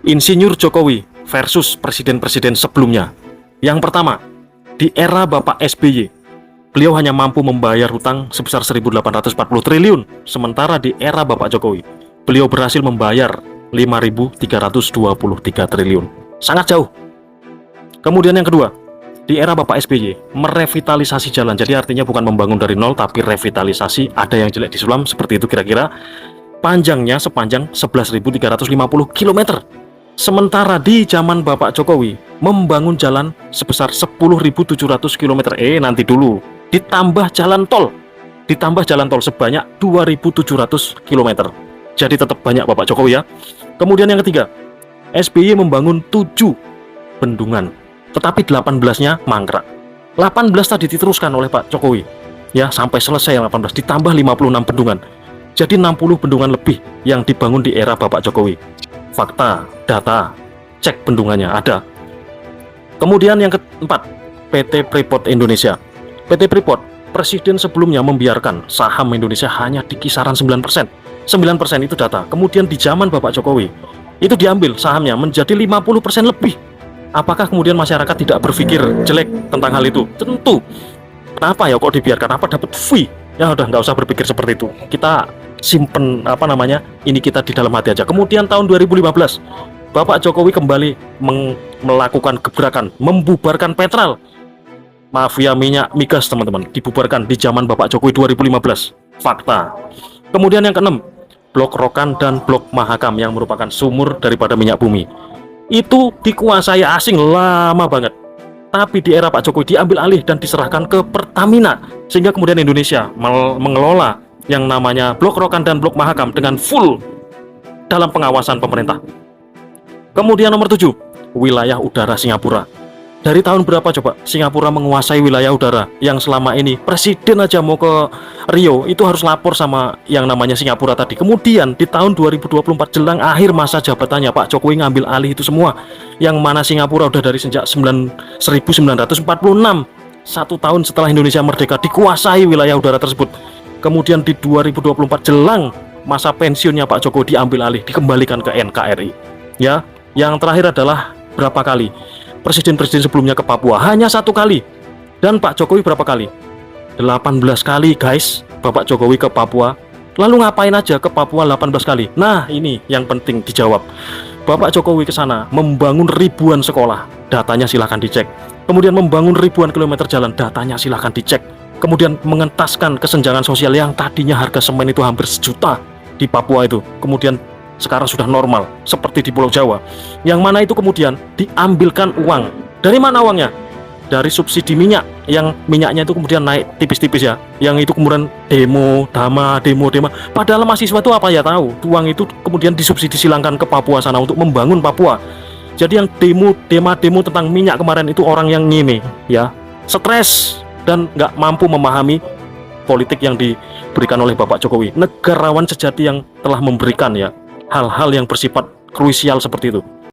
Insinyur Jokowi versus presiden-presiden sebelumnya. Yang pertama, di era Bapak SBY, beliau hanya mampu membayar hutang sebesar 1.840 triliun, sementara di era Bapak Jokowi, beliau berhasil membayar 5.323 triliun. Sangat jauh. Kemudian yang kedua, di era Bapak SBY, merevitalisasi jalan. Jadi artinya bukan membangun dari nol, tapi revitalisasi. Ada yang jelek disulam, seperti itu kira-kira. Panjangnya sepanjang 11.350 km. Sementara di zaman Bapak Jokowi membangun jalan sebesar 10.700 km. Nanti dulu ditambah jalan tol sebanyak 2.700 km. Jadi tetap banyak Bapak Jokowi ya. Kemudian yang ketiga, SBY membangun 7 bendungan, tetapi 18-nya mangkrak. 18 tadi diteruskan oleh Pak Jokowi ya, sampai selesai 18, ditambah 56 bendungan. Jadi 60 bendungan lebih yang dibangun di era Bapak Jokowi. Fakta, data, cek bendungannya ada. Kemudian yang keempat, PT Freeport Indonesia. PT Freeport, presiden sebelumnya membiarkan saham Indonesia hanya di kisaran 9%. 9% itu data. Kemudian di zaman Bapak Jokowi, itu diambil sahamnya menjadi 50% lebih. Apakah kemudian masyarakat tidak berpikir jelek tentang hal itu? Tentu. Kenapa ya kok dibiarkan? Apa dapat fee? Ya udah, nggak usah berpikir seperti itu. Kita simpen ini kita di dalam hati aja. Kemudian tahun 2015 Bapak Jokowi kembali melakukan gebrakan membubarkan Petrol. Mafia minyak migas teman-teman dibubarkan di zaman Bapak Jokowi 2015. Fakta. Kemudian yang keenam, Blok Rokan dan Blok Mahakam yang merupakan sumur daripada minyak bumi, itu dikuasai asing lama banget. Tapi di era Pak Jokowi diambil alih dan diserahkan ke Pertamina, sehingga kemudian Indonesia mengelola yang namanya Blok Rokan dan Blok Mahakam dengan full dalam pengawasan pemerintah. Kemudian nomor 7, wilayah udara Singapura. Dari tahun berapa coba Singapura menguasai wilayah udara yang selama ini presiden aja mau ke Rio itu harus lapor sama yang namanya Singapura tadi. Kemudian di tahun 2024 jelang akhir masa jabatannya Pak Jokowi ngambil alih itu semua, yang mana Singapura udah dari sejak 1946, 1 tahun setelah Indonesia merdeka dikuasai wilayah udara tersebut. Kemudian di 2024 jelang masa pensiunnya Pak Jokowi diambil alih, dikembalikan ke NKRI. Ya, yang terakhir adalah berapa kali presiden-presiden sebelumnya ke Papua? Hanya 1 kali. Dan Pak Jokowi berapa kali? 18 kali guys, Bapak Jokowi ke Papua. Lalu ngapain aja ke Papua 18 kali? Nah, ini yang penting dijawab. Bapak Jokowi ke sana membangun ribuan sekolah, datanya silahkan dicek. Kemudian membangun ribuan kilometer jalan, datanya silahkan dicek. Kemudian mengentaskan kesenjangan sosial yang tadinya harga semen itu hampir 1 juta di Papua itu, kemudian sekarang sudah normal seperti di Pulau Jawa. Yang mana itu kemudian diambilkan uang. Dari mana uangnya? Dari subsidi minyak, yang minyaknya itu kemudian naik tipis-tipis ya, yang itu kemudian demo. Padahal mahasiswa itu apa ya tahu, uang itu kemudian disubsidi silangkan ke Papua sana untuk membangun Papua. Jadi yang demo tentang minyak kemarin itu orang yang ngime ya, stres dan nggak mampu memahami politik yang diberikan oleh Bapak Jokowi. Negarawan sejati yang telah memberikan ya hal-hal yang bersifat krusial seperti itu.